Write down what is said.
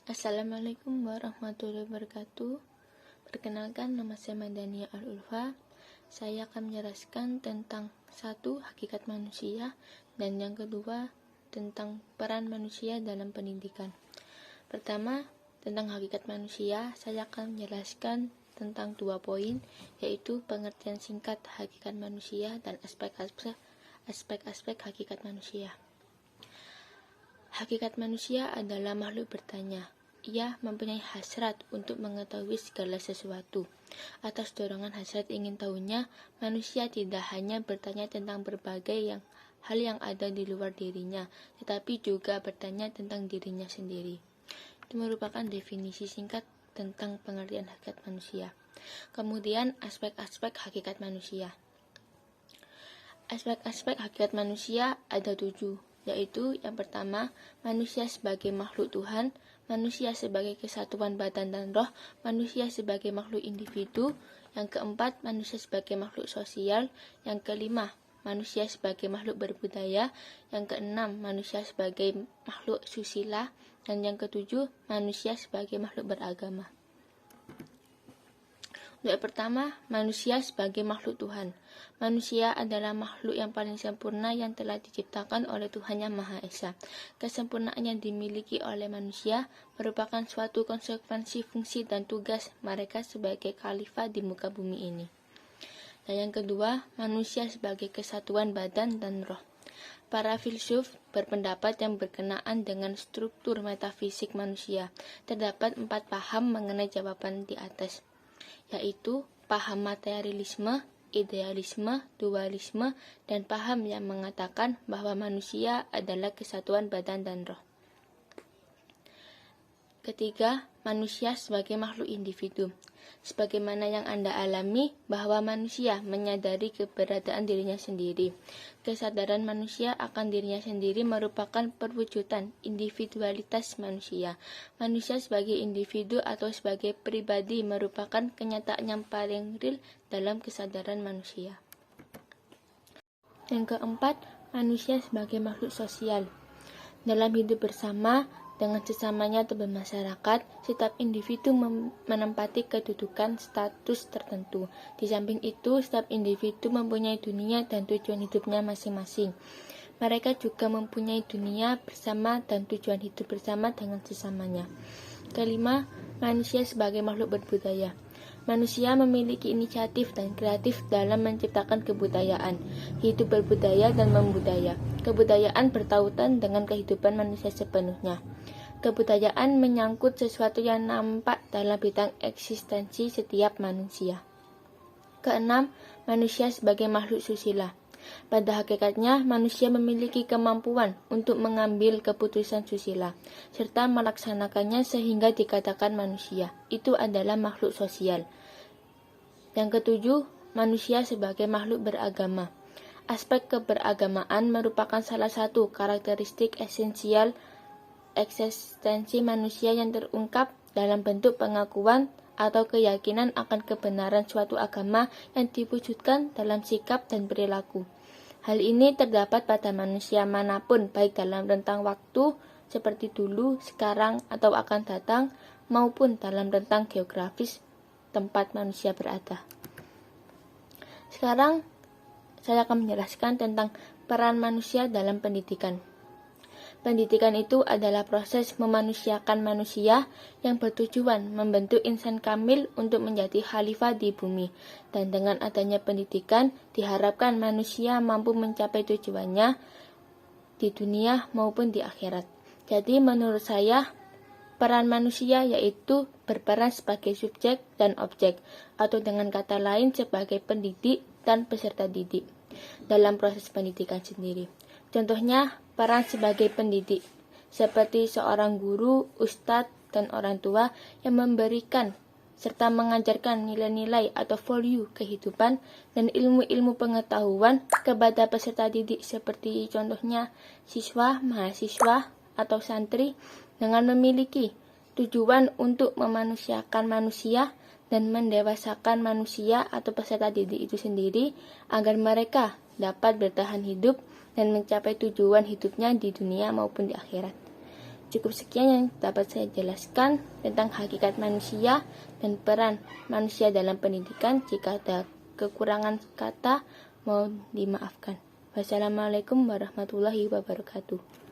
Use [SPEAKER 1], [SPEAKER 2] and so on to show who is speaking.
[SPEAKER 1] Assalamualaikum warahmatullahi wabarakatuh. Perkenalkan, nama saya Madania Al-Ulfa. Saya akan menjelaskan tentang satu, hakikat manusia, dan yang kedua, tentang peran manusia dalam pendidikan. Pertama, tentang hakikat manusia, saya akan menjelaskan tentang 2 poin, yaitu pengertian singkat hakikat manusia dan aspek-aspek hakikat manusia. Hakikat manusia adalah makhluk bertanya. Ia mempunyai hasrat untuk mengetahui segala sesuatu. Atas dorongan hasrat ingin tahunya, manusia tidak hanya bertanya tentang berbagai hal yang ada di luar dirinya, tetapi juga bertanya tentang dirinya sendiri. Itu merupakan definisi singkat tentang pengertian hakikat manusia. Kemudian, aspek-aspek hakikat manusia. Aspek-aspek hakikat manusia ada 7, yaitu yang pertama, manusia sebagai makhluk Tuhan, manusia sebagai kesatuan badan dan roh, manusia sebagai makhluk individu, yang keempat, manusia sebagai makhluk sosial, yang kelima, manusia sebagai makhluk berbudaya, yang keenam, manusia sebagai makhluk susila, dan yang ketujuh, manusia sebagai makhluk beragama. Untuk yang pertama, manusia sebagai makhluk Tuhan. Manusia adalah makhluk yang paling sempurna yang telah diciptakan oleh Tuhan Yang Maha Esa. Kesempurnaan yang dimiliki oleh manusia merupakan suatu konsekuensi fungsi dan tugas mereka sebagai khalifah di muka bumi ini. Dan yang kedua, manusia sebagai kesatuan badan dan roh. Para filsuf berpendapat yang berkenaan dengan struktur metafisik manusia. Terdapat 4 paham mengenai jawaban di atas, yaitu paham materialisme, idealisme, dualisme, dan paham yang mengatakan bahwa manusia adalah kesatuan badan dan roh. Ketiga, manusia sebagai makhluk individu. Sebagaimana yang Anda alami, bahwa manusia menyadari keberadaan dirinya sendiri. Kesadaran manusia akan dirinya sendiri merupakan perwujudan individualitas manusia. Manusia sebagai individu atau sebagai pribadi merupakan kenyataan yang paling real dalam kesadaran manusia. Yang keempat, manusia sebagai makhluk sosial. Dalam hidup bersama dengan sesamanya atau bermasyarakat, setiap individu menempati kedudukan status tertentu. Di samping itu, setiap individu mempunyai dunia dan tujuan hidupnya masing-masing. Mereka juga mempunyai dunia bersama dan tujuan hidup bersama dengan sesamanya. Kelima, manusia sebagai makhluk berbudaya. Manusia memiliki inisiatif dan kreatif dalam menciptakan kebudayaan, hidup berbudaya dan membudaya. Kebudayaan bertautan dengan kehidupan manusia sepenuhnya. Kebudayaan menyangkut sesuatu yang nampak dalam bidang eksistensi setiap manusia. Keenam, manusia sebagai makhluk susila. Pada hakikatnya, manusia memiliki kemampuan untuk mengambil keputusan susila, serta melaksanakannya sehingga dikatakan manusia. Itu adalah makhluk sosial. Yang ketujuh, manusia sebagai makhluk beragama. Aspek keberagamaan merupakan salah satu karakteristik esensial eksistensi manusia yang terungkap dalam bentuk pengakuan atau keyakinan akan kebenaran suatu agama yang diwujudkan dalam sikap dan perilaku. Hal ini terdapat pada manusia manapun, baik dalam rentang waktu seperti dulu, sekarang, atau akan datang, maupun dalam rentang geografis tempat manusia berada. Sekarang, saya akan menjelaskan tentang peran manusia dalam pendidikan. Pendidikan itu adalah proses memanusiakan manusia yang bertujuan membentuk insan kamil untuk menjadi khalifah di bumi. Dan dengan adanya pendidikan, diharapkan manusia mampu mencapai tujuannya di dunia maupun di akhirat. Jadi menurut saya, peran manusia yaitu berperan sebagai subjek dan objek, atau dengan kata lain sebagai pendidik dan peserta didik dalam proses pendidikan sendiri. Contohnya, peran sebagai pendidik, seperti seorang guru, ustadz, dan orang tua yang memberikan serta mengajarkan nilai-nilai atau value kehidupan dan ilmu-ilmu pengetahuan kepada peserta didik, seperti contohnya siswa, mahasiswa, atau santri, dengan memiliki tujuan untuk memanusiakan manusia dan mendewasakan manusia atau peserta didik itu sendiri agar mereka dapat bertahan hidup dan mencapai tujuan hidupnya di dunia maupun di akhirat. Cukup sekian yang dapat saya jelaskan tentang hakikat manusia dan peran manusia dalam pendidikan. Jika ada kekurangan kata, mohon dimaafkan. Wassalamualaikum warahmatullahi wabarakatuh.